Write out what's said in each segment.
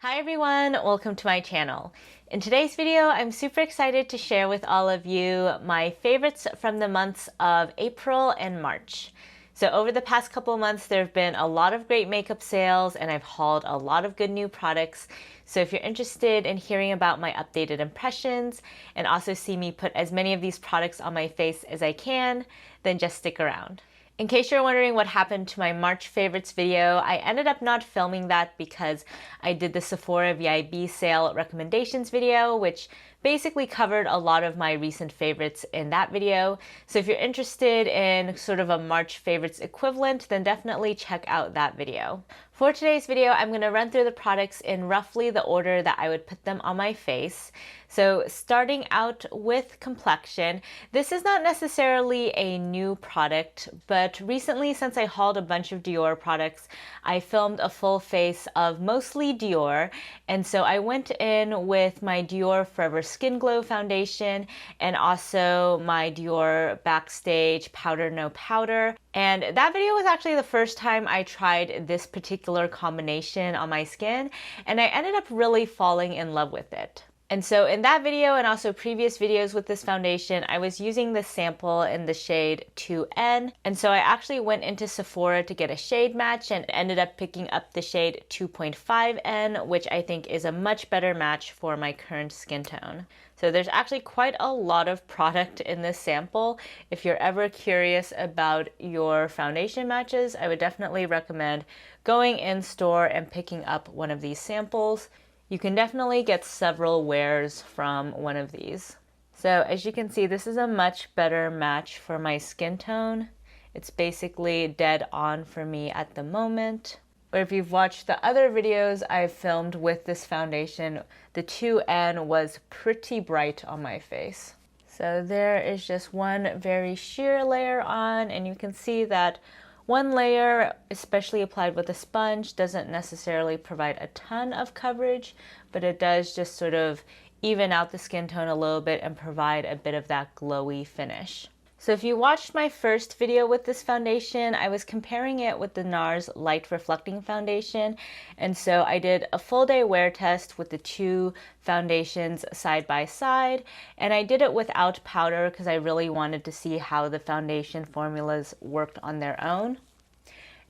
Hi everyone, welcome to my channel. In today's video, I'm super excited to share with all of you my favorites from the months of April and March. So over the past couple of months, there have been a lot of great makeup sales and I've hauled a lot of good new products. So if you're interested in hearing about my updated impressions and also see me put as many of these products on my face as I can, then just stick around. In case you're wondering what happened to my March favorites video, I ended up not filming that because I did the Sephora VIB sale recommendations video, which basically covered a lot of my recent favorites in that video. So if you're interested in sort of a March favorites equivalent, then definitely check out that video. For today's video, I'm going to run through the products in roughly the order that I would put them on my face. So starting out with complexion, this is not necessarily a new product, but recently since I hauled a bunch of Dior products, I filmed a full face of mostly Dior. And so I went in with my Dior Forever Skin Glow foundation and also my Dior Backstage Powder No Powder. And that video was actually the first time I tried this particular combination on my skin, and I ended up really falling in love with it. And so in that video and also previous videos with this foundation, I was using the sample in the shade 2N. And so I actually went into Sephora to get a shade match and ended up picking up the shade 2.5N, which I think is a much better match for my current skin tone. So there's actually quite a lot of product in this sample. If you're ever curious about your foundation matches, I would definitely recommend going in store and picking up one of these samples. You can definitely get several wears from one of these. So as you can see, this is a much better match for my skin tone. It's basically dead on for me at the moment. Or if you've watched the other videos I've filmed with this foundation, the 2N was pretty bright on my face. So there is just one very sheer layer on, and you can see that one layer, especially applied with a sponge, doesn't necessarily provide a ton of coverage, but it does just sort of even out the skin tone a little bit and provide a bit of that glowy finish. So if you watched my first video with this foundation, I was comparing it with the NARS Light Reflecting Foundation. And so I did a full day wear test with the two foundations side by side. And I did it without powder because I really wanted to see how the foundation formulas worked on their own.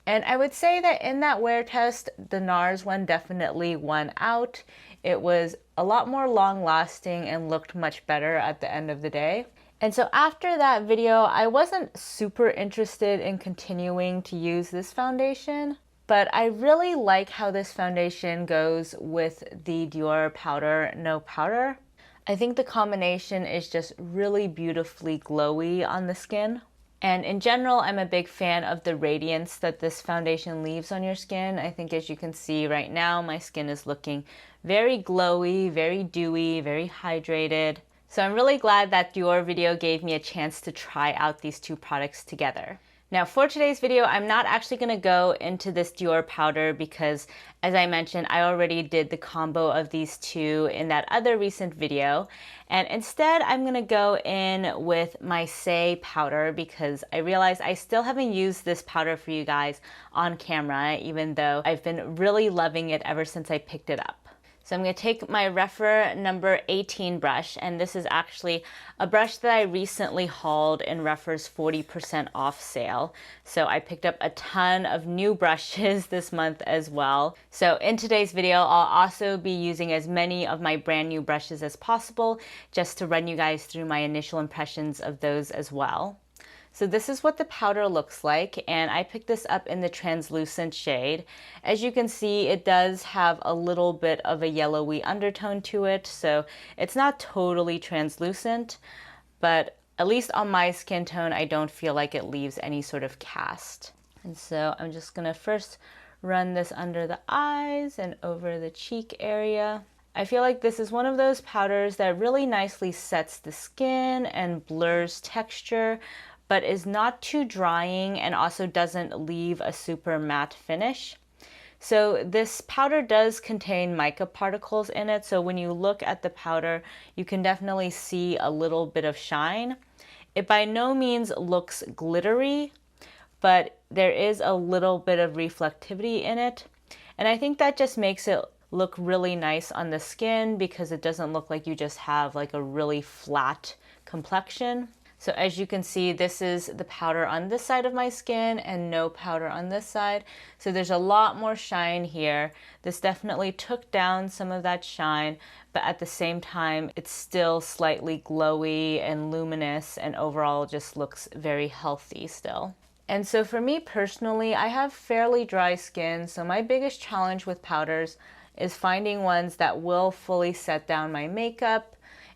And I would say that in that wear test, the NARS one definitely won out. It was a lot more long lasting and looked much better at the end of the day. And so after that video, I wasn't super interested in continuing to use this foundation, but I really like how this foundation goes with the Dior Powder No Powder. I think the combination is just really beautifully glowy on the skin. And in general, I'm a big fan of the radiance that this foundation leaves on your skin. I think as you can see right now, my skin is looking very glowy, very dewy, very hydrated. So I'm really glad that Dior video gave me a chance to try out these two products together. Now for today's video, I'm not actually going to go into this Dior powder because, as I mentioned, I already did the combo of these two in that other recent video. And instead, I'm going to go in with my Saie powder because I realized I still haven't used this powder for you guys on camera, even though I've been really loving it ever since I picked it up. So I'm going to take my Rephr number 18 brush, and this is actually a brush that I recently hauled in Rephr's 40% off sale. So I picked up a ton of new brushes this month as well. So in today's video, I'll also be using as many of my brand new brushes as possible just to run you guys through my initial impressions of those as well. So this is what the powder looks like, and I picked this up in the translucent shade. As you can see, it does have a little bit of a yellowy undertone to it, so it's not totally translucent, but at least on my skin tone, I don't feel like it leaves any sort of cast. And so I'm just gonna first run this under the eyes and over the cheek area. I feel like this is one of those powders that really nicely sets the skin and blurs texture, but is not too drying and also doesn't leave a super matte finish. So this powder does contain mica particles in it, so when you look at the powder, you can definitely see a little bit of shine. It by no means looks glittery, but there is a little bit of reflectivity in it. And I think that just makes it look really nice on the skin because it doesn't look like you just have like a really flat complexion. So as you can see, this is the powder on this side of my skin and no powder on this side. So there's a lot more shine here. This definitely took down some of that shine, but at the same time, it's still slightly glowy and luminous and overall just looks very healthy still. And so for me personally, I have fairly dry skin, so my biggest challenge with powders is finding ones that will fully set down my makeup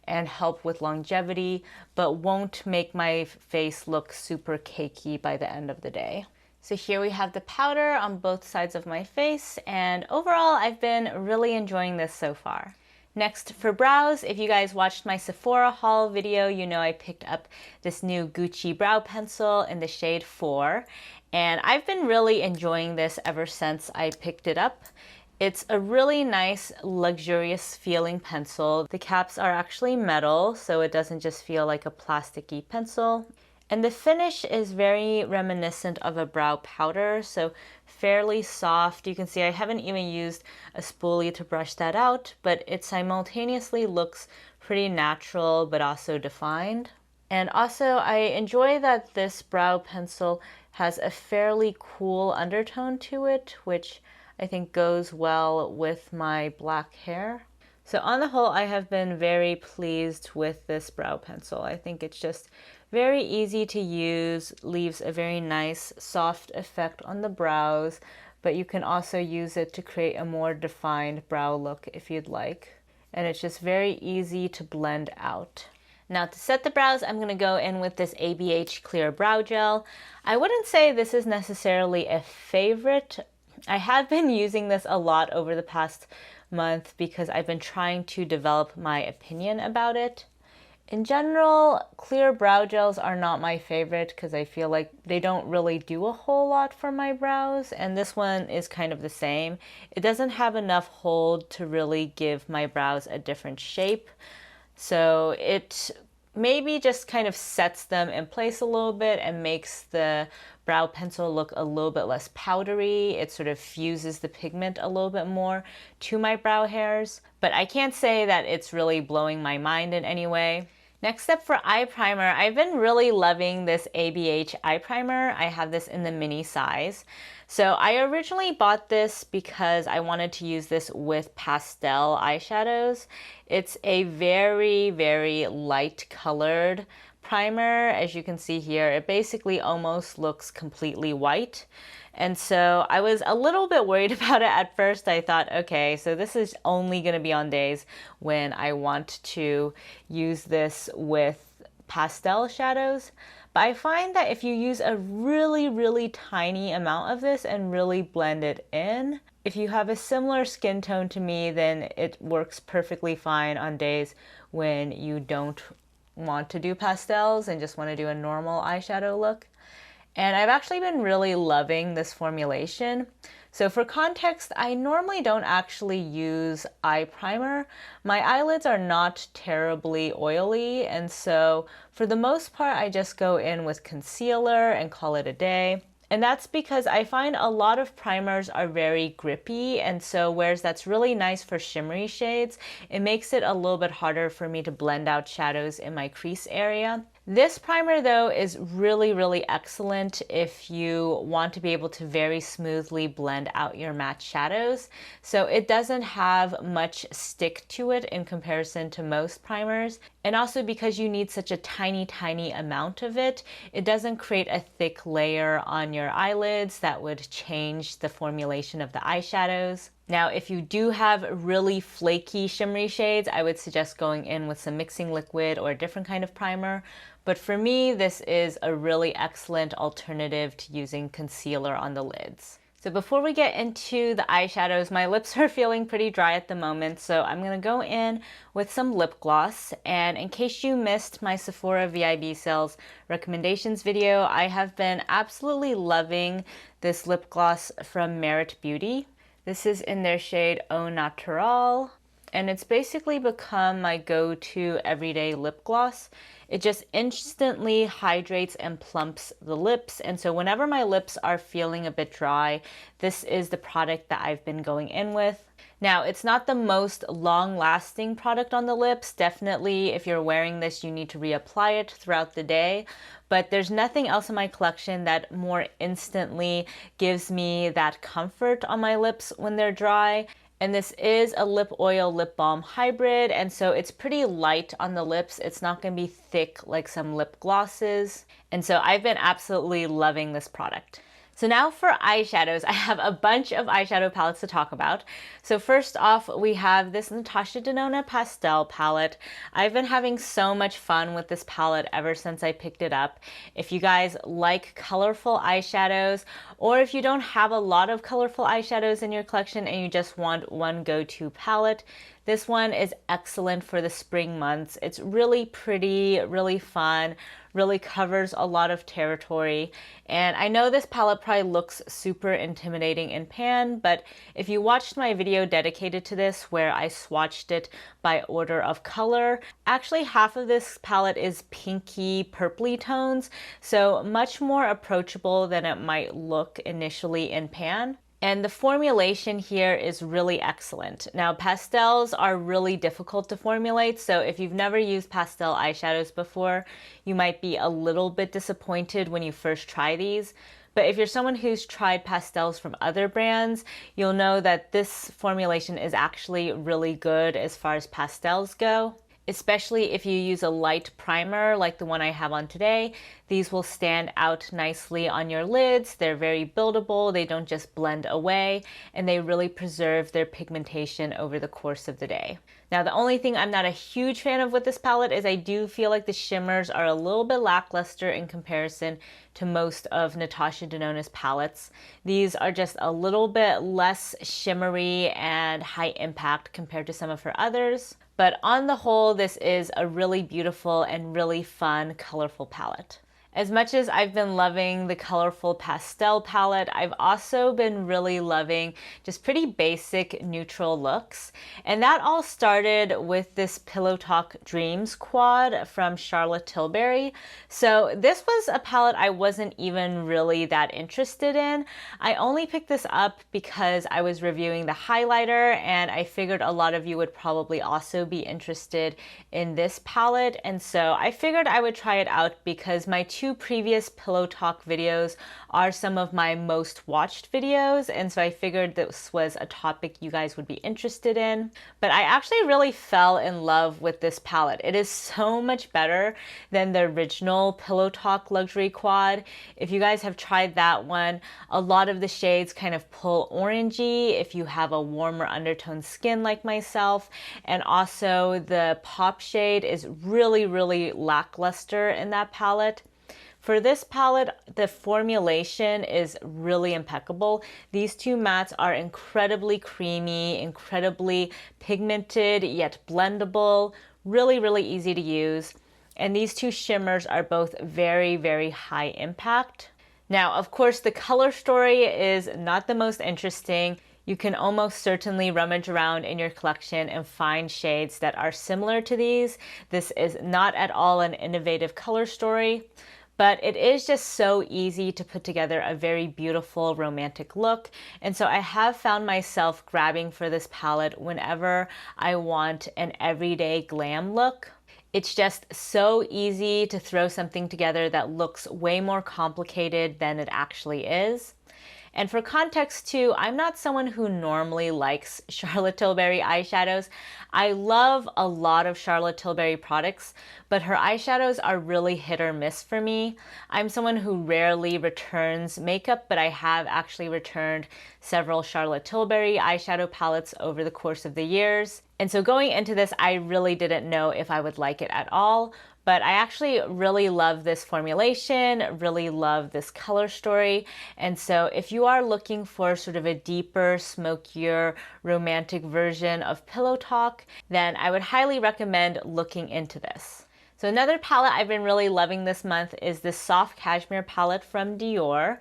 and help with longevity, but won't make my face look super cakey by the end of the day. So here we have the powder on both sides of my face, and overall I've been really enjoying this so far. Next, for brows, if you guys watched my Sephora haul video, you know I picked up this new Gucci brow pencil in the shade 4, and I've been really enjoying this ever since I picked it up. It's a really nice, luxurious feeling pencil. The caps are actually metal, so it doesn't just feel like a plasticky pencil. And the finish is very reminiscent of a brow powder, so fairly soft. You can see I haven't even used a spoolie to brush that out, but it simultaneously looks pretty natural, but also defined. And also, I enjoy that this brow pencil has a fairly cool undertone to it, which I think goes well with my black hair. So on the whole, I have been very pleased with this brow pencil. I think it's just very easy to use, leaves a very nice soft effect on the brows, but you can also use it to create a more defined brow look if you'd like. And it's just very easy to blend out. Now to set the brows, I'm going to go in with this ABH Clear Brow Gel. I wouldn't say this is necessarily a favorite. I have been using this a lot over the past month because I've been trying to develop my opinion about it. In general, clear brow gels are not my favorite because I feel like they don't really do a whole lot for my brows, and this one is kind of the same. It doesn't have enough hold to really give my brows a different shape, so it maybe just kind of sets them in place a little bit and makes the brow pencil look a little bit less powdery. It sort of fuses the pigment a little bit more to my brow hairs, but I can't say that it's really blowing my mind in any way. Next up for eye primer, I've been really loving this ABH eye primer. I have this in the mini size. So I originally bought this because I wanted to use this with pastel eyeshadows. It's a very, very light colored primer. As you can see here, it basically almost looks completely white. And so I was a little bit worried about it at first. I thought, okay, so this is only going to be on days when I want to use this with pastel shadows. But I find that if you use a really, really tiny amount of this and really blend it in, if you have a similar skin tone to me, then it works perfectly fine on days when you don't want to do pastels and just want to do a normal eyeshadow look. And I've actually been really loving this formulation. So for context, I normally don't actually use eye primer. My eyelids are not terribly oily, and so for the most part, I just go in with concealer and call it a day. And that's because I find a lot of primers are very grippy, and so whereas that's really nice for shimmery shades, it makes it a little bit harder for me to blend out shadows in my crease area. This primer though is really, really excellent if you want to be able to very smoothly blend out your matte shadows. So it doesn't have much stick to it in comparison to most primers. And also because you need such a tiny, tiny amount of it, it doesn't create a thick layer on your eyelids that would change the formulation of the eyeshadows. Now, if you do have really flaky shimmery shades, I would suggest going in with some mixing liquid or a different kind of primer. But for me, this is a really excellent alternative to using concealer on the lids. So before we get into the eyeshadows, my lips are feeling pretty dry at the moment, so I'm gonna go in with some lip gloss. And in case you missed my Sephora VIB sales recommendations video, I have been absolutely loving this lip gloss from Merit Beauty. This is in their shade Au Naturel, and it's basically become my go-to everyday lip gloss. It just instantly hydrates and plumps the lips, and so whenever my lips are feeling a bit dry, this is the product that I've been going in with. Now, it's not the most long-lasting product on the lips. Definitely, if you're wearing this, you need to reapply it throughout the day. But there's nothing else in my collection that more instantly gives me that comfort on my lips when they're dry. And this is a lip oil lip balm hybrid, and so it's pretty light on the lips. It's not going to be thick like some lip glosses. And so I've been absolutely loving this product. So now for eyeshadows, I have a bunch of eyeshadow palettes to talk about. So first off, we have this Natasha Denona Pastel palette. I've been having so much fun with this palette ever since I picked it up. If you guys like colorful eyeshadows, or if you don't have a lot of colorful eyeshadows in your collection and you just want one go-to palette, this one is excellent for the spring months. It's really pretty, really fun, really covers a lot of territory. And I know this palette probably looks super intimidating in pan, but if you watched my video dedicated to this where I swatched it by order of color, actually half of this palette is pinky purpley tones, so much more approachable than it might look initially in pan. And the formulation here is really excellent. Now, pastels are really difficult to formulate, so if you've never used pastel eyeshadows before, you might be a little bit disappointed when you first try these. But if you're someone who's tried pastels from other brands, you'll know that this formulation is actually really good as far as pastels go. Especially if you use a light primer like the one I have on today. These will stand out nicely on your lids. They're very buildable, they don't just blend away, and they really preserve their pigmentation over the course of the day. Now, the only thing I'm not a huge fan of with this palette is I do feel like the shimmers are a little bit lackluster in comparison to most of Natasha Denona's palettes. These are just a little bit less shimmery and high impact compared to some of her others. But on the whole, this is a really beautiful and really fun, colorful palette. As much as I've been loving the colorful pastel palette, I've also been really loving just pretty basic neutral looks. And that all started with this Pillow Talk Dreams quad from Charlotte Tilbury. So this was a palette I wasn't even really that interested in. I only picked this up because I was reviewing the highlighter, and I figured a lot of you would probably also be interested in this palette. And so I figured I would try it out because my two previous Pillow Talk videos are some of my most watched videos, and so I figured this was a topic you guys would be interested in. But I actually really fell in love with this palette. It is so much better than the original Pillow Talk Luxury Quad. If you guys have tried that one, a lot of the shades kind of pull orangey if you have a warmer undertone skin like myself, and also the pop shade is really, really lackluster in that palette. For this palette, the formulation is really impeccable. These two mattes are incredibly creamy, incredibly pigmented, yet blendable, really, really easy to use. And these two shimmers are both very, very high impact. Now, of course, the color story is not the most interesting. You can almost certainly rummage around in your collection and find shades that are similar to these. This is not at all an innovative color story. But it is just so easy to put together a very beautiful romantic look. And so I have found myself grabbing for this palette whenever I want an everyday glam look. It's just so easy to throw something together that looks way more complicated than it actually is. And for context too, I'm not someone who normally likes Charlotte Tilbury eyeshadows. I love a lot of Charlotte Tilbury products, but her eyeshadows are really hit or miss for me. I'm someone who rarely returns makeup, but I have actually returned several Charlotte Tilbury eyeshadow palettes over the course of the years. And so going into this, I really didn't know if I would like it at all. But I actually really love this formulation, really love this color story. And so if you are looking for sort of a deeper, smokier, romantic version of Pillow Talk, then I would highly recommend looking into this. So another palette I've been really loving this month is this soft cashmere palette from Dior.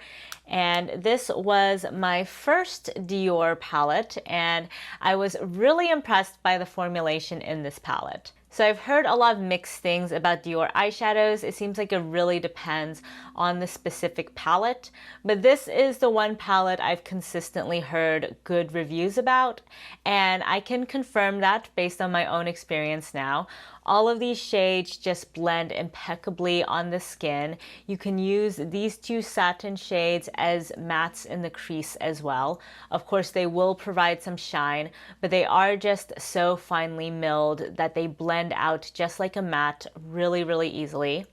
And this was my first Dior palette, and I was really impressed by the formulation in this palette. So I've heard a lot of mixed things about Dior eyeshadows. It seems like it really depends on the specific palette, but this is the one palette I've consistently heard good reviews about, and I can confirm that based on my own experience now. All of these shades just blend impeccably on the skin. You can use these two satin shades as mattes in the crease as well. Of course, they will provide some shine, but they are just so finely milled that they blend out just like a matte really, really easily.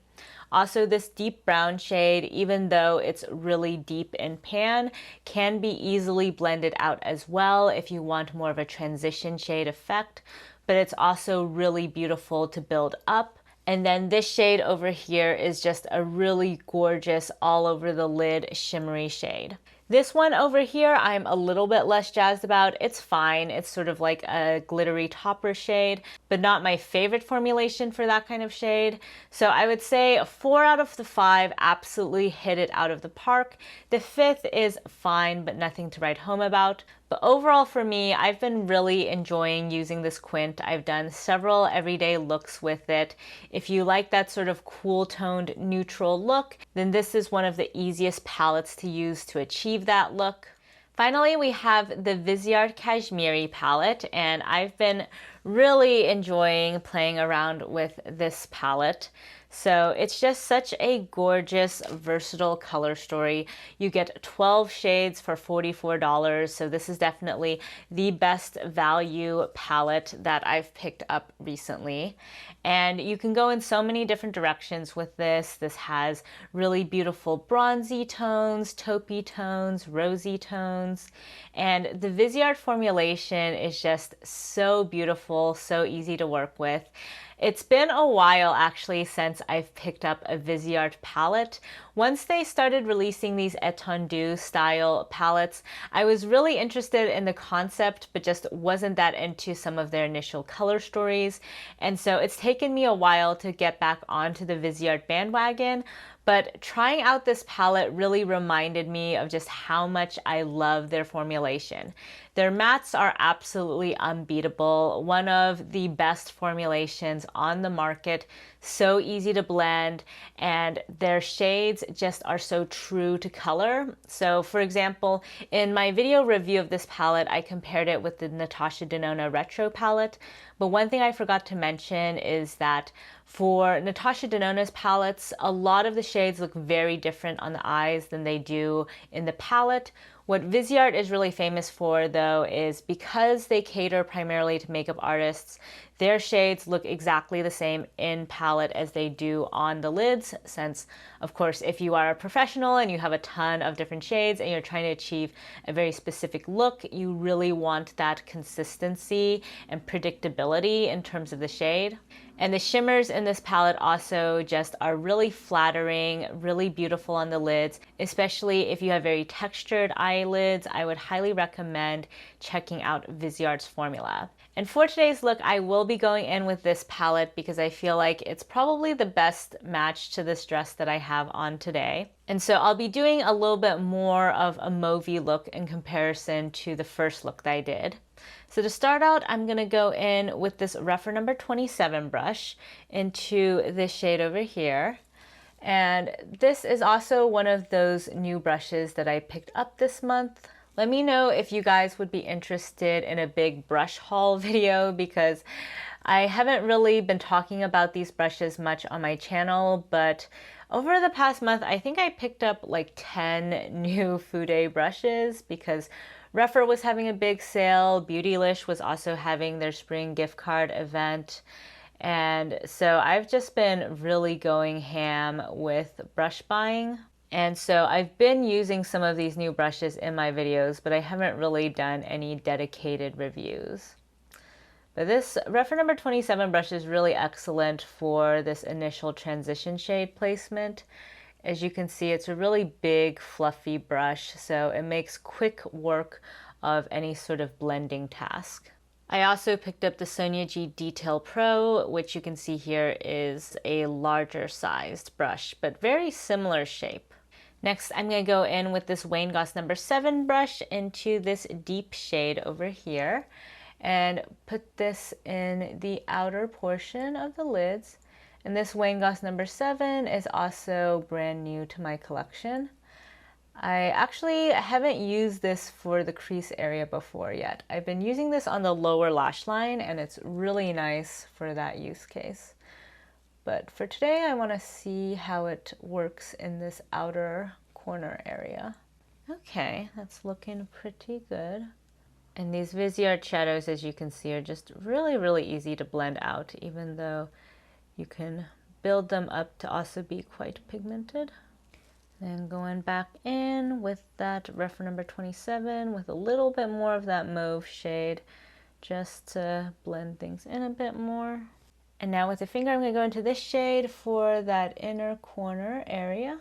Also, this deep brown shade, even though it's really deep in pan, can be easily blended out as well if you want more of a transition shade effect, but it's also really beautiful to build up. And then this shade over here is just a really gorgeous all over the lid shimmery shade. This one over here, I'm a little bit less jazzed about. It's fine. It's sort of like a glittery topper shade, but not my favorite formulation for that kind of shade. So I would say 4 out of the 5 absolutely hit it out of the park. The 5th is fine, but nothing to write home about. But overall for me, I've been really enjoying using this quint. I've done several everyday looks with it. If you like that sort of cool toned neutral look, then this is one of the easiest palettes to use to achieve that look. Finally, we have the Viseart Cashmere palette, and I've been really enjoying playing around with this palette. So it's just such a gorgeous, versatile color story. You get 12 shades for $44, so this is definitely the best value palette that I've picked up recently. And you can go in so many different directions with this. This has really beautiful bronzy tones, taupey tones, rosy tones, and the Viseart formulation is just so beautiful, so easy to work with. It's been a while actually since I've picked up a Viseart palette. Once they started releasing these étendue style palettes, I was really interested in the concept, but just wasn't that into some of their initial color stories. And so it's taken me a while to get back onto the Viseart bandwagon. But trying out this palette really reminded me of just how much I love their formulation. Their mattes are absolutely unbeatable, one of the best formulations on the market, so easy to blend, and their shades just are so true to color. So for example, in my video review of this palette, I compared it with the Natasha Denona Retro palette, but one thing I forgot to mention is that for Natasha Denona's palettes, a lot of the shades look very different on the eyes than they do in the palette. What Viseart is really famous for, though, is because they cater primarily to makeup artists, their shades look exactly the same in palette as they do on the lids, since, of course, if you are a professional and you have a ton of different shades and you're trying to achieve a very specific look, you really want that consistency and predictability in terms of the shade. And the shimmers in this palette also just are really flattering, really beautiful on the lids, especially if you have very textured eyelids. I would highly recommend checking out Viseart's formula. And for today's look, I will be going in with this palette because I feel like it's probably the best match to this dress that I have on today. And so I'll be doing a little bit more of a mauvey look in comparison to the first look that I did. So to start out, I'm going to go in with this Rephr number 27 brush into this shade over here. And this is also one of those new brushes that I picked up this month. Let me know if you guys would be interested in a big brush haul video, because I haven't really been talking about these brushes much on my channel, but over the past month, I think I picked up like 10 new Fude brushes because Rephr was having a big sale, Beautylish was also having their spring gift card event, and so I've just been really going ham with brush buying. And so I've been using some of these new brushes in my videos, but I haven't really done any dedicated reviews. But this Rephr number 27 brush is really excellent for this initial transition shade placement. As you can see, it's a really big, fluffy brush, so it makes quick work of any sort of blending task. I also picked up the Sonia G Detail Pro, which you can see here is a larger sized brush, but very similar shape. Next, I'm going to go in with this Wayne Goss number 7 brush into this deep shade over here. and put this in the outer portion of the lids. And this Wayne Goss number 7 is also brand new to my collection. I actually haven't used this for the crease area before yet. I've been using this on the lower lash line and it's really nice for that use case. But for today, I want to see how it works in this outer corner area. Okay, that's looking pretty good. And these Viseart shadows, as you can see, are just really easy to blend out, even though you can build them up to also be quite pigmented. Then going back in with that reference number 27 with a little bit more of that mauve shade just to blend things in a bit more. And now with the finger, I'm going to go into this shade for that inner corner area,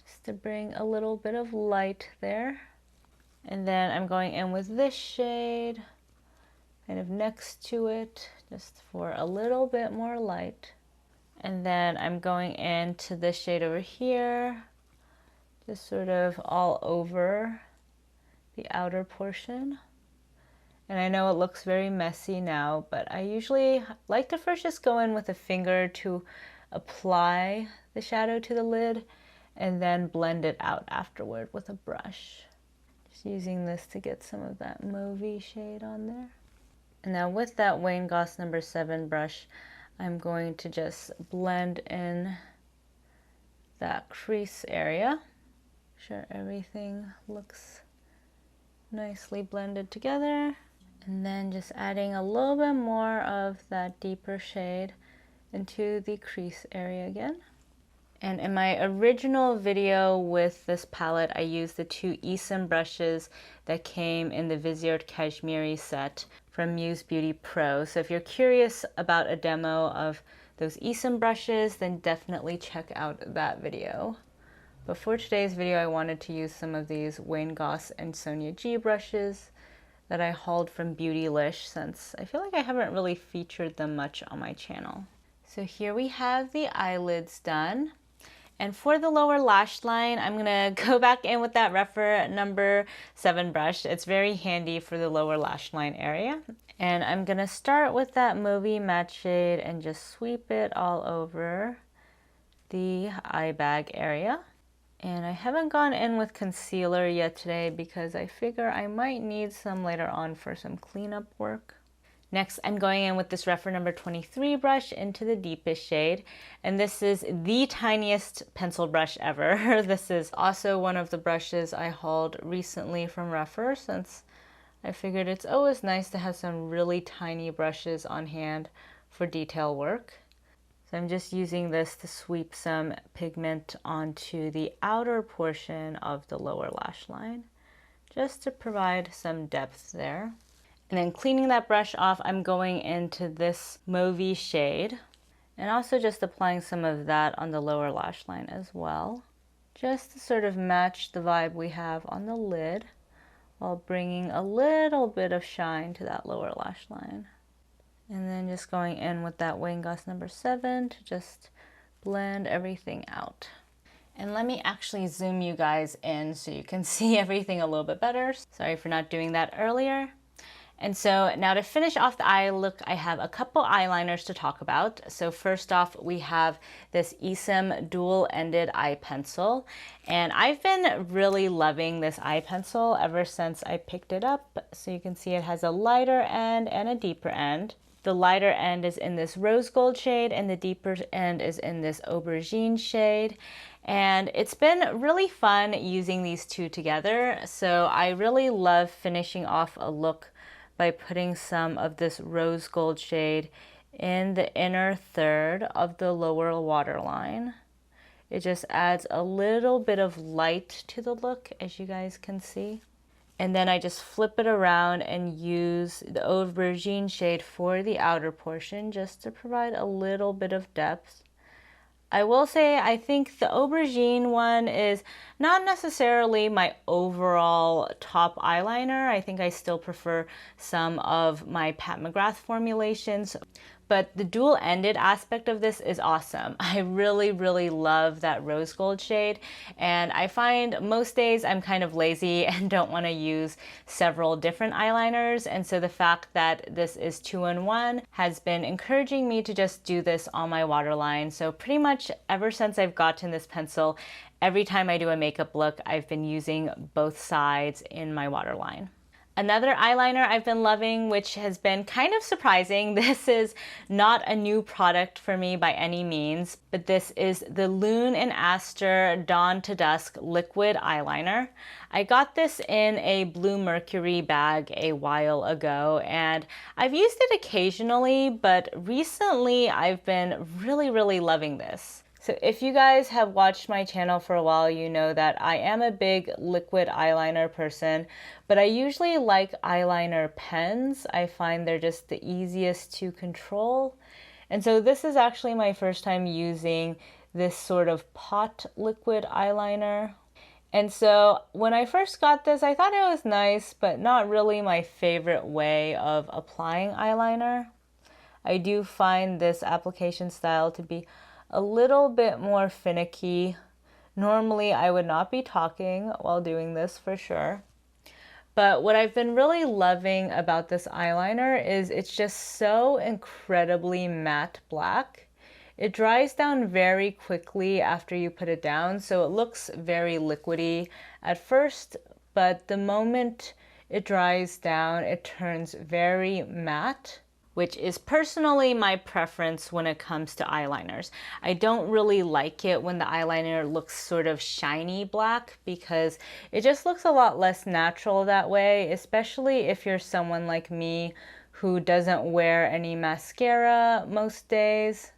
just to bring a little bit of light there. And then I'm going in with this shade, kind of next to it, just for a little bit more light. And then I'm going into this shade over here, just sort of all over the outer portion. And I know it looks very messy now, but I usually like to first just go in with a finger to apply the shadow to the lid and then blend it out afterward with a brush. Just using this to get some of that mauvey shade on there. And now with that Wayne Goss number 7 brush, I'm going to just blend in that crease area. Make sure everything looks nicely blended together. And then just adding a little bit more of that deeper shade into the crease area again. And in my original video with this palette, I used the 2 ESUM brushes that came in the Viseart Cashmere set from Muse Beauty Pro. So if you're curious about a demo of those ESUM brushes, then definitely check out that video. But for today's video, I wanted to use some of these Wayne Goss and Sonia G brushes that I hauled from Beautylish, since I feel like I haven't really featured them much on my channel. So here we have the eyelids done. And for the lower lash line, I'm gonna go back in with that reference number 7 brush. It's very handy for the lower lash line area. And I'm gonna start with that mauvey matte shade and just sweep it all over the eye bag area. And I haven't gone in with concealer yet today because I figure I might need some later on for some cleanup work. Next, I'm going in with this reference number 23 brush into the deepest shade. And this is the tiniest pencil brush ever. This is also one of the brushes I hauled recently from Refer, since I figured it's always nice to have some really tiny brushes on hand for detail work. So I'm just using this to sweep some pigment onto the outer portion of the lower lash line, just to provide some depth there. And then cleaning that brush off, I'm going into this mauvey shade and also just applying some of that on the lower lash line as well, just to sort of match the vibe we have on the lid while bringing a little bit of shine to that lower lash line. And then just going in with that Wayne Goss number 7 to just blend everything out. And let me actually zoom you guys in so you can see everything a little bit better. Sorry for not doing that earlier. And so now to finish off the eye look, I have a couple eyeliners to talk about. So first off, we have this ESUM dual-ended eye pencil. And I've been really loving this eye pencil ever since I picked it up. So you can see it has a lighter end and a deeper end. The lighter end is in this rose gold shade and the deeper end is in this aubergine shade. And it's been really fun using these two together. So I really love finishing off a look by putting some of this rose gold shade in the inner third of the lower waterline. It just adds a little bit of light to the look, as you guys can see. And then I just flip it around and use the aubergine shade for the outer portion just to provide a little bit of depth. I will say I think the aubergine one is not necessarily my overall top eyeliner. I think I still prefer some of my Pat McGrath formulations. but the dual-ended aspect of this is awesome. I really, really love that rose gold shade, and I find most days I'm kind of lazy and don't want to use several different eyeliners, and so the fact that this is 2-in-1 has been encouraging me to just do this on my waterline. So pretty much ever since I've gotten this pencil, every time I do a makeup look, I've been using both sides in my waterline. Another eyeliner I've been loving, which has been kind of surprising, this is not a new product for me by any means, but this is the Lune and Aster Dawn to Dusk Liquid Eyeliner. I got this in a blue Mercury bag a while ago, and I've used it occasionally, but recently I've been really loving this. So if you guys have watched my channel for a while, you know that I am a big liquid eyeliner person, but I usually like eyeliner pens. I find they're just the easiest to control. And so this is actually my first time using this sort of pot liquid eyeliner. And so when I first got this, I thought it was nice, but not really my favorite way of applying eyeliner. I do find this application style to be a little bit more finicky. Normally I would not be talking while doing this for sure. But what I've been really loving about this eyeliner is it's just so incredibly matte black. It dries down very quickly after you put it down, so it looks very liquidy at first, but the moment it dries down, it turns very matte, which is personally my preference when it comes to eyeliners. I don't really like it when the eyeliner looks sort of shiny black because it just looks a lot less natural that way, especially if you're someone like me who doesn't wear any mascara most days.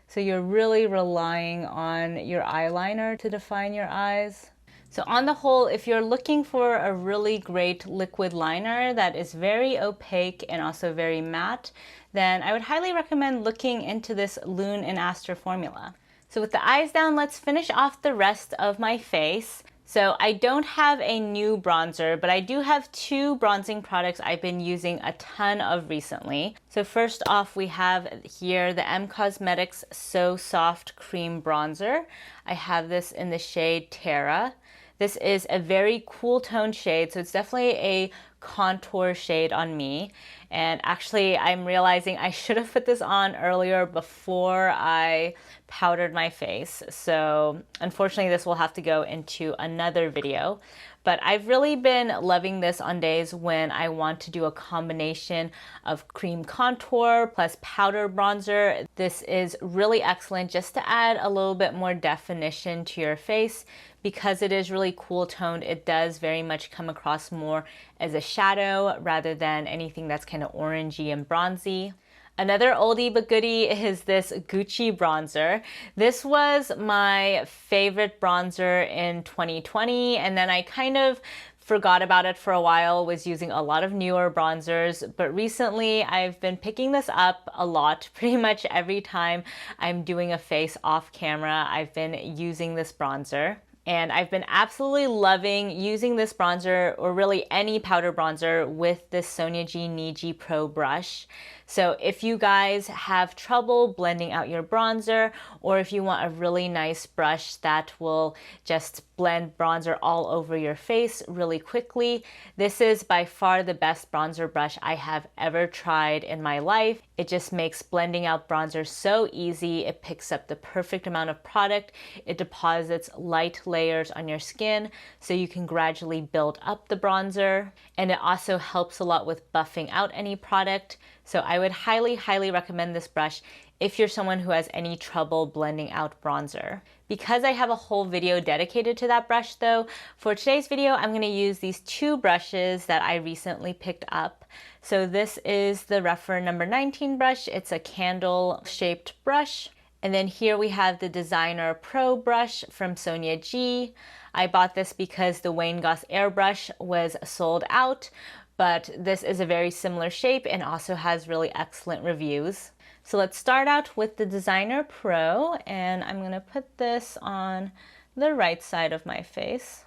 So you're really relying on your eyeliner to define your eyes. So on the whole, if you're looking for a really great liquid liner that is very opaque and also very matte, then I would highly recommend looking into this Lune and Aster formula. So with the eyes down, let's finish off the rest of my face. So I don't have a new bronzer, but I do have two bronzing products I've been using a ton of recently. So first off, we have here the M Cosmetics So Soft Cream Bronzer. I have this in the shade Terra. This is a very cool tone shade, so it's definitely a contour shade on me. And actually, I'm realizing I should have put this on earlier before I powdered my face. So unfortunately, this will have to go into another video. But I've really been loving this on days when I want to do a combination of cream contour plus powder bronzer. This is really excellent just to add a little bit more definition to your face. Because it is really cool toned, it does very much come across more as a shadow rather than anything that's kind of orangey and bronzy. Another oldie but goodie is this Gucci bronzer. This was my favorite bronzer in 2020, and then I kind of forgot about it for a while, was using a lot of newer bronzers, but recently I've been picking this up a lot. Pretty much every time I'm doing a face off camera, I've been using this bronzer. And I've been absolutely loving using this bronzer, or really any powder bronzer, with this Sonia G Niji Pro brush. So if you guys have trouble blending out your bronzer, or if you want a really nice brush that will just blend bronzer all over your face really quickly, this is by far the best bronzer brush I have ever tried in my life. It just makes blending out bronzer so easy. It picks up the perfect amount of product. It deposits light layers on your skin so you can gradually build up the bronzer. And it also helps a lot with buffing out any product. So I would highly recommend this brush if you're someone who has any trouble blending out bronzer. Because I have a whole video dedicated to that brush though, for today's video I'm going to use these two brushes that I recently picked up. So this is the Rephr number 19 brush. It's a candle shaped brush. And then here we have the Designer Pro brush from Sonia G. I bought this because the Wayne Goss airbrush was sold out, but this is a very similar shape and also has really excellent reviews. So let's start out with the Designer Pro, and I'm going to put this on the right side of my face.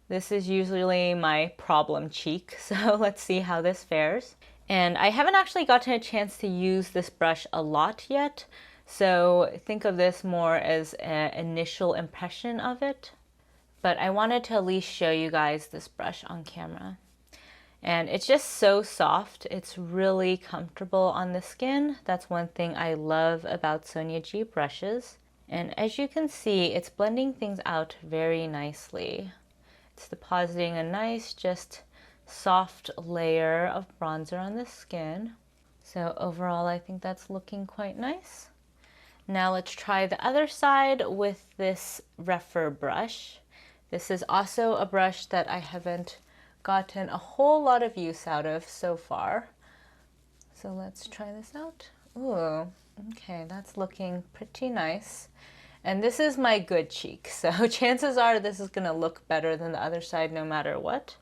This is usually my problem cheek, so let's see how this fares. And I haven't actually gotten a chance to use this brush a lot yet, so think of this more as an initial impression of it. But I wanted to at least show you guys this brush on camera. And it's just so soft. It's really comfortable on the skin. That's one thing I love about Sonia G brushes. And as you can see, it's blending things out very nicely. It's depositing a nice, just soft layer of bronzer on the skin. So overall, I think that's looking quite nice. Now let's try the other side with this Rephr brush. This is also a brush that I haven't gotten a whole lot of use out of so far. So let's try this out. Ooh, okay, that's looking pretty nice. And this is my good cheek, so chances are this is gonna look better than the other side no matter what.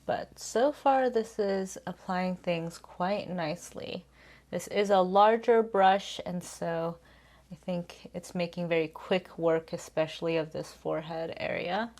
But so far this is applying things quite nicely. This is a larger brush, and so I think it's making very quick work, especially of this forehead area.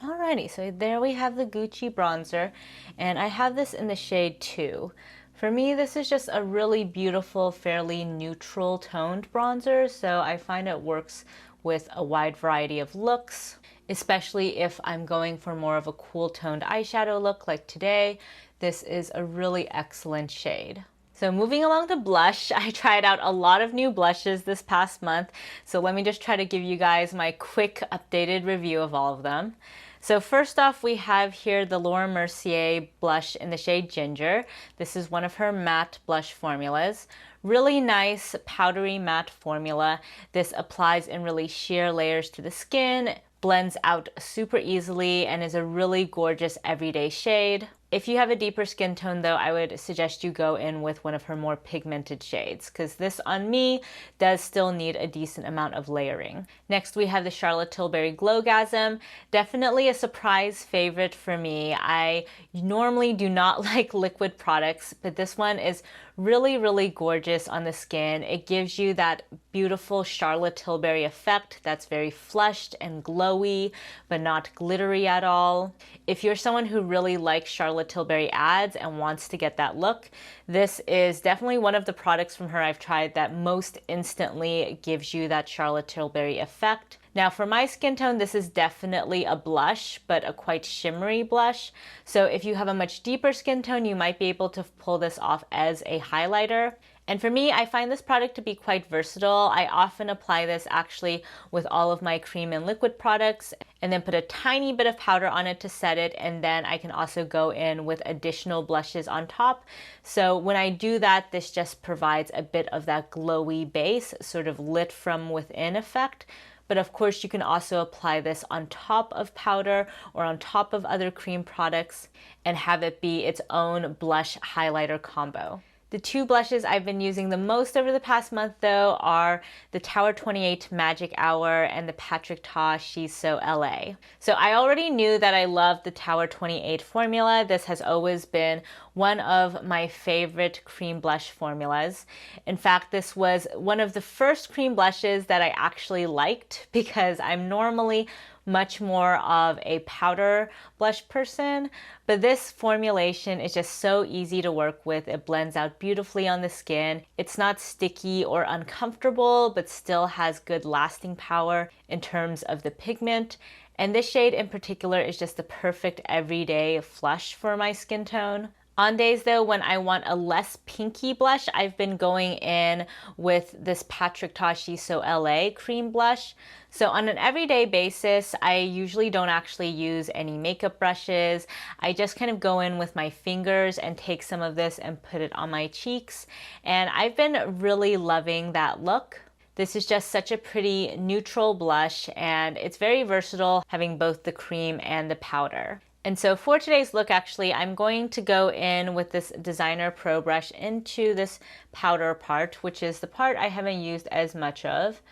Alrighty, so there we have the Gucci bronzer, and I have this in the shade 2. For me, this is just a really beautiful, fairly neutral toned bronzer, so I find it works with a wide variety of looks, especially if I'm going for more of a cool toned eyeshadow look like today. This is a really excellent shade. So moving along to blush, I tried out a lot of new blushes this past month, so let me just try to give you guys my quick updated review of all of them. So first off, we have here the Laura Mercier blush in the shade Ginger. This is one of her matte blush formulas. Really nice powdery matte formula. This applies in really sheer layers to the skin, blends out super easily, and is a really gorgeous everyday shade. If you have a deeper skin tone though, I would suggest you go in with one of her more pigmented shades, because this on me does still need a decent amount of layering. Next we have the Charlotte Tilbury Glowgasm. Definitely a surprise favorite for me. I normally do not like liquid products, but this one is really gorgeous on the skin. It gives you that beautiful Charlotte Tilbury effect that's very flushed and glowy, but not glittery at all. If you're someone who really likes Charlotte Tilbury ads and wants to get that look, this is definitely one of the products from her I've tried that most instantly gives you that Charlotte Tilbury effect. Now for my skin tone, this is definitely a blush, but a quite shimmery blush. So if you have a much deeper skin tone, you might be able to pull this off as a highlighter. And for me, I find this product to be quite versatile. I often apply this actually with all of my cream and liquid products, and then put a tiny bit of powder on it to set it, and then I can also go in with additional blushes on top. So when I do that, this just provides a bit of that glowy base, sort of lit from within effect. But of course, you can also apply this on top of powder or on top of other cream products and have it be its own blush highlighter combo. The two blushes I've been using the most over the past month though are the Tower 28 Magic Hour and the Patrick Ta She's So LA. So I already knew that I loved the Tower 28 formula. This has always been one of my favorite cream blush formulas. In fact, this was one of the first cream blushes that I actually liked, because I'm normally much more of a powder blush person, but this formulation is just so easy to work with. It blends out beautifully on the skin. It's not sticky or uncomfortable, but still has good lasting power in terms of the pigment. And this shade in particular is just the perfect everyday flush for my skin tone. On days though when I want a less pinky blush, I've been going in with this Patrick Ta She's So LA cream blush. So on an everyday basis, I usually don't actually use any makeup brushes. I just kind of go in with my fingers and take some of this and put it on my cheeks. And I've been really loving that look. This is just such a pretty neutral blush, and it's very versatile, having both the cream and the powder. And so for today's look, actually, I'm going to go in with this Designer Pro brush into this powder part, which is the part I haven't used as much of.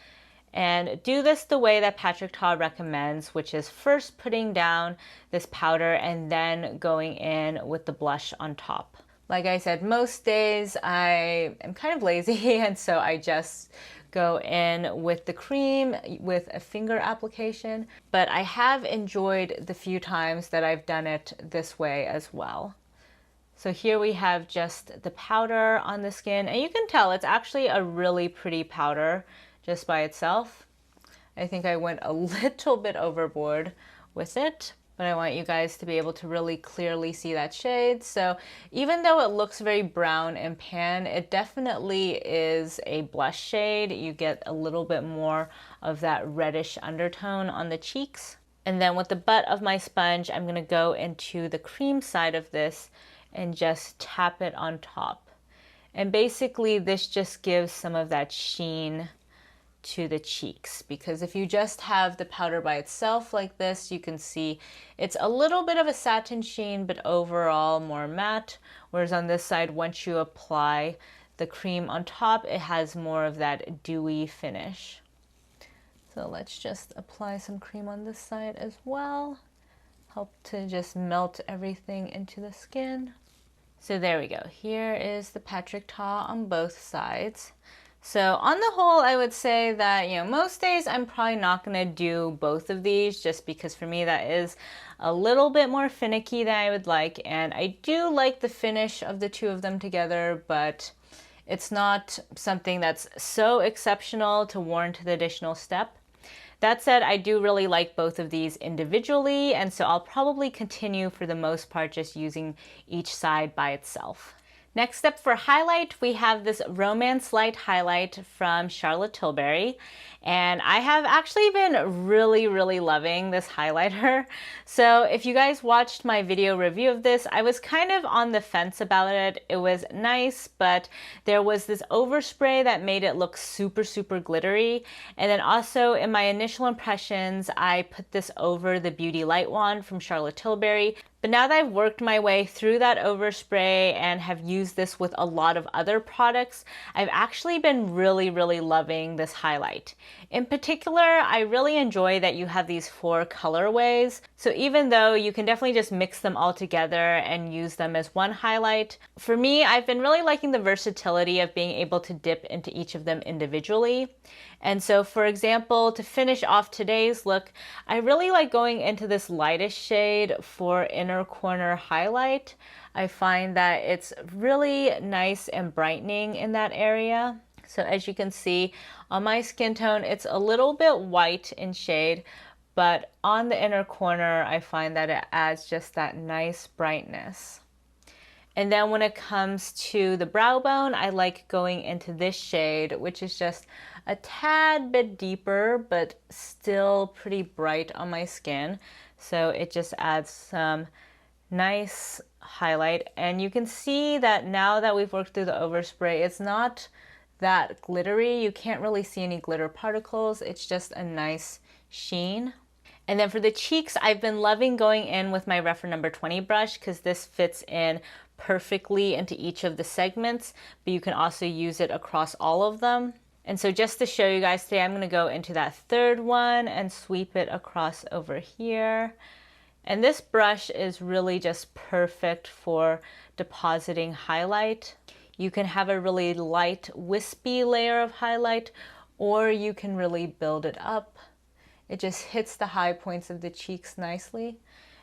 And do this the way that Patrick Ta recommends, which is first putting down this powder and then going in with the blush on top. Like I said, most days I am kind of lazy, and so I just go in with the cream with a finger application, but I have enjoyed the few times that I've done it this way as well. So here we have just the powder on the skin, and you can tell it's actually a really pretty powder just by itself. I think I went a little bit overboard with it, but I want you guys to be able to really clearly see that shade. So even though it looks very brown and pan, it definitely is a blush shade. You get a little bit more of that reddish undertone on the cheeks. And then with the butt of my sponge, I'm gonna go into the cream side of this and just tap it on top. And basically this just gives some of that sheen to the cheeks, because if you just have the powder by itself like this, you can see it's a little bit of a satin sheen, but overall more matte. Whereas on this side, once you apply the cream on top, it has more of that dewy finish. So let's just apply some cream on this side as well. Help to just melt everything into the skin. So there we go. Here is the Patrick Ta on both sides. So on the whole, I would say that, you know, most days I'm probably not going to do both of these, just because for me that is a little bit more finicky than I would like. And I do like the finish of the two of them together, but it's not something that's so exceptional to warrant the additional step. That said, I do really like both of these individually, and so I'll probably continue for the most part just using each side by itself. Next up for highlight, we have this Romance Light highlight from Charlotte Tilbury. And I have actually been really loving this highlighter. So if you guys watched my video review of this, I was kind of on the fence about it. It was nice, but there was this overspray that made it look super glittery. And then also in my initial impressions, I put this over the Beauty Light Wand from Charlotte Tilbury. But now that I've worked my way through that overspray and have used this with a lot of other products, I've actually been really loving this highlight. In particular, I really enjoy that you have these 4 colorways. So even though you can definitely just mix them all together and use them as one highlight, for me, I've been really liking the versatility of being able to dip into each of them individually. And so for example, to finish off today's look, I really like going into this lightest shade for inner corner highlight. I find that it's really nice and brightening in that area. So as you can see on my skin tone, it's a little bit white in shade, but on the inner corner, I find that it adds just that nice brightness. And then when it comes to the brow bone, I like going into this shade, which is just a tad bit deeper, but still pretty bright on my skin. So it just adds some nice highlight. And you can see that now that we've worked through the overspray, it's not that glittery. You can't really see any glitter particles. It's just a nice sheen. And then for the cheeks, I've been loving going in with my Rephr number 20 brush because this fits in perfectly into each of the segments, but you can also use it across all of them. And so just to show you guys today, I'm going to go into that third one and sweep it across over here. And this brush is really just perfect for depositing highlight. You can have a really light, wispy layer of highlight, or you can really build it up. It just hits the high points of the cheeks nicely.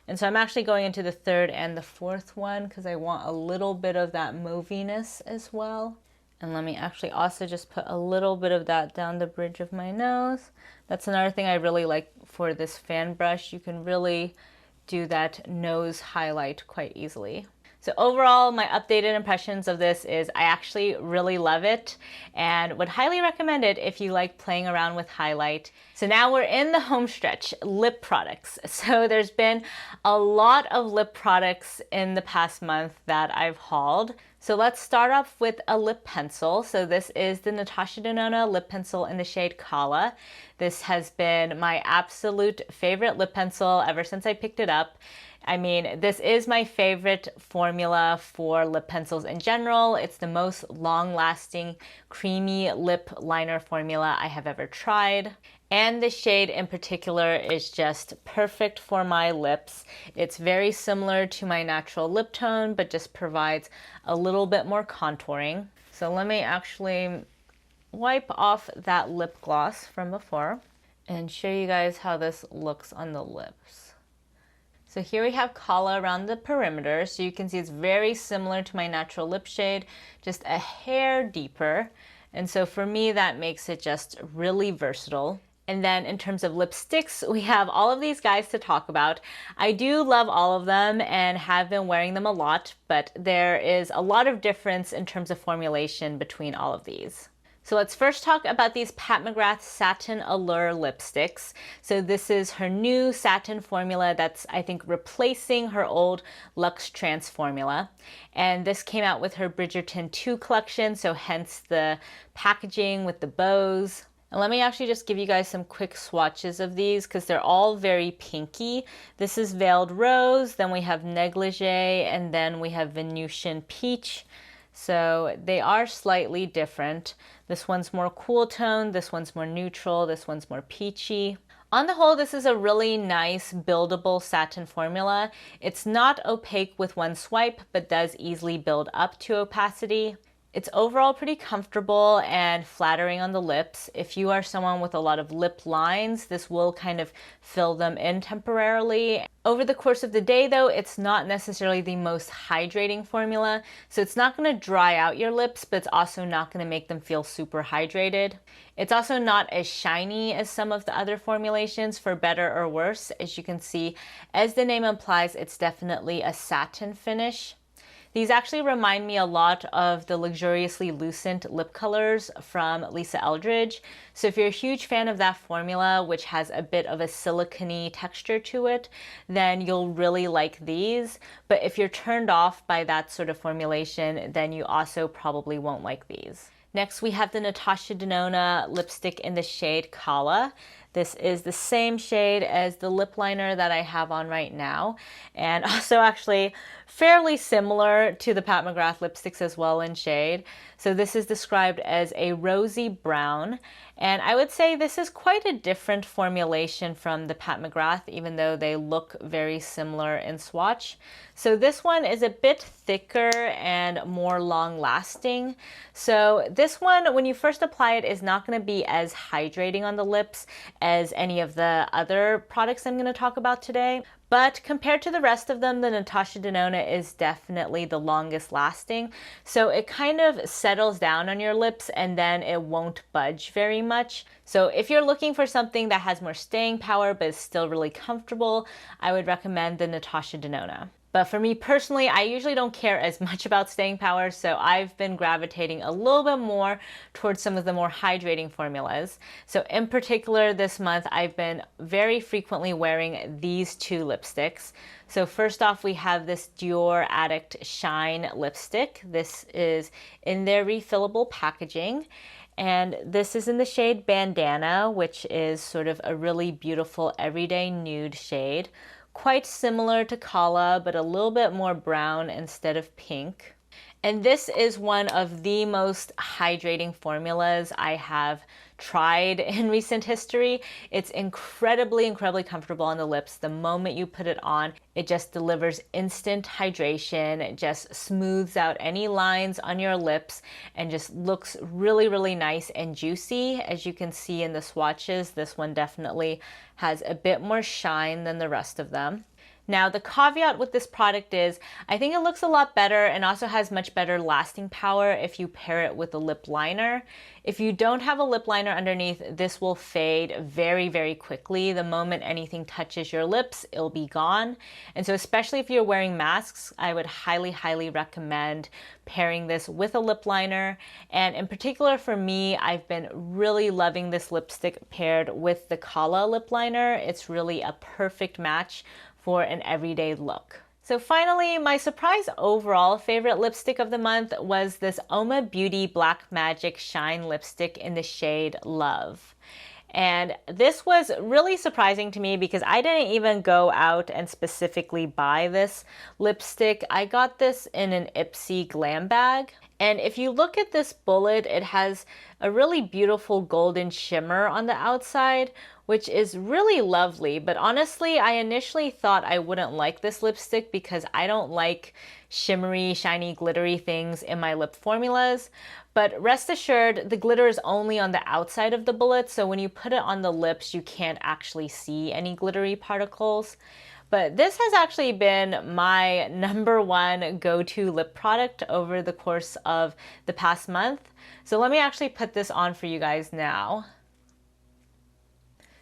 And so I'm actually going into the third and the fourth one because I want a little bit of that moviness as well. And let me actually also just put a little bit of that down the bridge of my nose. That's another thing I really like for this fan brush. You can really do that nose highlight quite easily. So overall, my updated impressions of this is I actually really love it and would highly recommend it if you like playing around with highlight. So now we're in the home stretch, lip products. So there's been a lot of lip products in the past month that I've hauled. So let's start off with a lip pencil. So this is the Natasha Denona lip pencil in the shade Calla. This has been my absolute favorite lip pencil ever since I picked it up. I mean, this is my favorite formula for lip pencils in general. It's the most long-lasting, creamy lip liner formula I have ever tried. And the shade in particular is just perfect for my lips. It's very similar to my natural lip tone, but just provides a little bit more contouring. So let me actually wipe off that lip gloss from before and show you guys how this looks on the lips. So here we have Calla around the perimeter, so you can see it's very similar to my natural lip shade, just a hair deeper. And so for me, that makes it just really versatile. And then in terms of lipsticks, we have all of these guys to talk about. I do love all of them and have been wearing them a lot, but there is a lot of difference in terms of formulation between all of these. So let's first talk about these Pat McGrath SatinAllure lipsticks. So this is her new satin formula that's, I think, replacing her old Luxe Trance formula. And this came out with her Bridgerton 2 collection, so hence the packaging with the bows. And let me actually just give you guys some quick swatches of these because they're all very pinky. This is Veiled Rose, then we have Negligée, and then we have Venusian Peach. So they are slightly different. This one's more cool tone, this one's more neutral, this one's more peachy. On the whole, this is a really nice buildable satin formula. It's not opaque with one swipe, but does easily build up to opacity. It's overall pretty comfortable and flattering on the lips. If you are someone with a lot of lip lines, this will kind of fill them in temporarily. Over the course of the day though, it's not necessarily the most hydrating formula, so it's not going to dry out your lips, but it's also not going to make them feel super hydrated. It's also not as shiny as some of the other formulations, for better or worse. As you can see, as the name implies, it's definitely a satin finish. These actually remind me a lot of the Luxuriously Lucent lip colors from Lisa Eldridge. So if you're a huge fan of that formula, which has a bit of a silicone texture to it, then you'll really like these. But if you're turned off by that sort of formulation, then you also probably won't like these. Next, we have the Natasha Denona lipstick in the shade Calla. This is the same shade as the lip liner that I have on right now, and also actually fairly similar to the Pat McGrath lipsticks as well in shade. So this is described as a rosy brown, and I would say this is quite a different formulation from the Pat McGrath, even though they look very similar in swatch. So this one is a bit thicker and more long lasting. So this one, when you first apply it, is not going to be as hydrating on the lips as any of the other products I'm going to talk about today. But compared to the rest of them, the Natasha Denona is definitely the longest lasting. So it kind of settles down on your lips and then it won't budge very much. So if you're looking for something that has more staying power but is still really comfortable, I would recommend the Natasha Denona. But for me personally, I usually don't care as much about staying power, so I've been gravitating a little bit more towards some of the more hydrating formulas. So in particular this month, I've been very frequently wearing these two lipsticks. So first off, we have this Dior Addict Shine lipstick. This is in their refillable packaging. And this is in the shade Bandana, which is sort of a really beautiful everyday nude shade. Quite similar to Calla, but a little bit more brown instead of pink. And this is one of the most hydrating formulas I have tried in recent history. It's incredibly comfortable on the lips. The moment you put it on, it just delivers instant hydration. It just smooths out any lines on your lips and just looks really nice and juicy. As you can see in the swatches, this one definitely has a bit more shine than the rest of them. Now, the caveat with this product is I think it looks a lot better and also has much better lasting power if you pair it with a lip liner. If you don't have a lip liner underneath, this will fade very quickly. The moment anything touches your lips, it'll be gone. And so especially if you're wearing masks, I would highly recommend pairing this with a lip liner. And in particular for me, I've been really loving this lipstick paired with the Calla lip liner. It's really a perfect match for an everyday look. So finally, my surprise overall favorite lipstick of the month was this UOMA Beauty Black Magic Shine lipstick in the shade Love. And this was really surprising to me because I didn't even go out and specifically buy this lipstick. I got this in an Ipsy glam bag. And if you look at this bullet, it has a really beautiful golden shimmer on the outside, which is really lovely. But honestly, I initially thought I wouldn't like this lipstick because I don't like shimmery, shiny, glittery things in my lip formulas. But rest assured, the glitter is only on the outside of the bullet, so when you put it on the lips, you can't actually see any glittery particles. But this has actually been my #1 go-to lip product over the course of the past month. So let me actually put this on for you guys now.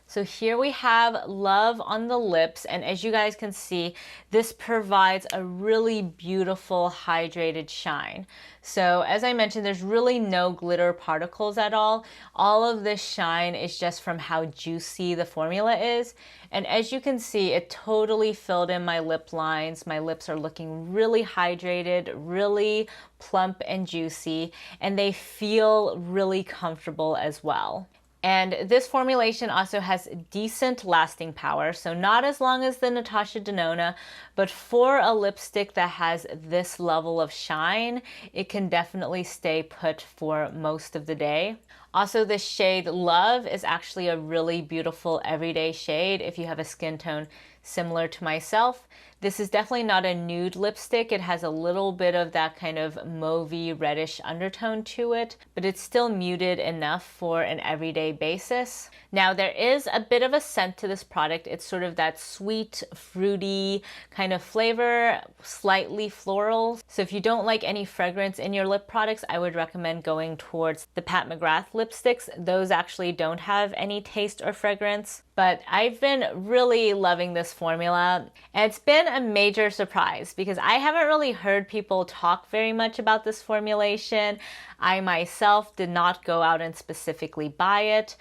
So here we have Love on the lips, and as you guys can see, this provides a really beautiful hydrated shine. So as I mentioned, there's really no glitter particles at all. All of this shine is just from how juicy the formula is. And as you can see, it totally filled in my lip lines. My lips are looking really hydrated, really plump and juicy, and they feel really comfortable as well. And this formulation also has decent lasting power, so not as long as the Natasha Denona, but for a lipstick that has this level of shine, it can definitely stay put for most of the day. Also, the shade Love is actually a really beautiful everyday shade if you have a skin tone similar to myself. This is definitely not a nude lipstick. It has a little bit of that kind of mauvey reddish undertone to it, but it's still muted enough for an everyday basis. Now, there is a bit of a scent to this product. It's sort of that sweet, fruity kind of flavor, slightly floral. So if you don't like any fragrance in your lip products, I would recommend going towards the Pat McGrath lipsticks. Those actually don't have any taste or fragrance. But I've been really loving this formula. And it's been a major surprise because I haven't really heard people talk very much about this formulation. I myself did not go out and specifically buy it,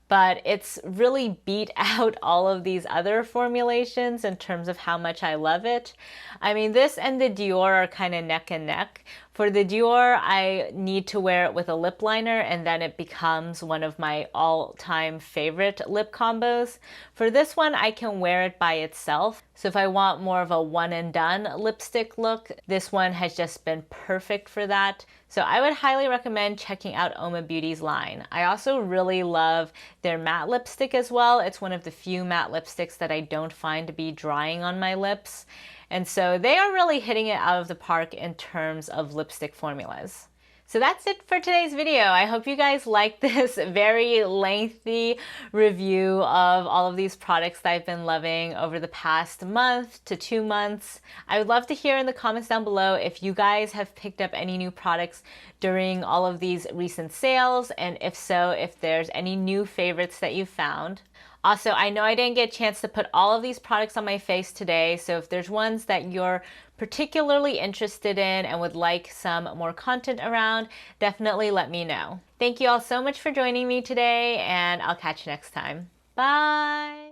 but it's really beat out all of these other formulations in terms of how much I love it. I mean, this and the Dior are kind of neck and neck. For the Dior, I need to wear it with a lip liner and then it becomes one of my all-time favorite lip combos. For this one, I can wear it by itself. So if I want more of a one and done lipstick look, this one has just been perfect for that. So I would highly recommend checking out UOMA Beauty's line. I also really love their matte lipstick as well. It's one of the few matte lipsticks that I don't find to be drying on my lips. And so they are really hitting it out of the park in terms of lipstick formulas. So that's it for today's video. I hope you guys liked this very lengthy review of all of these products that I've been loving over the past month to 2 months. I would love to hear in the comments down below if you guys have picked up any new products during all of these recent sales, and if so, if there's any new favorites that you found. Also, I know I didn't get a chance to put all of these products on my face today, so if there's ones that you're particularly interested in and would like some more content around, definitely let me know. Thank you all so much for joining me today, and I'll catch you next time. Bye!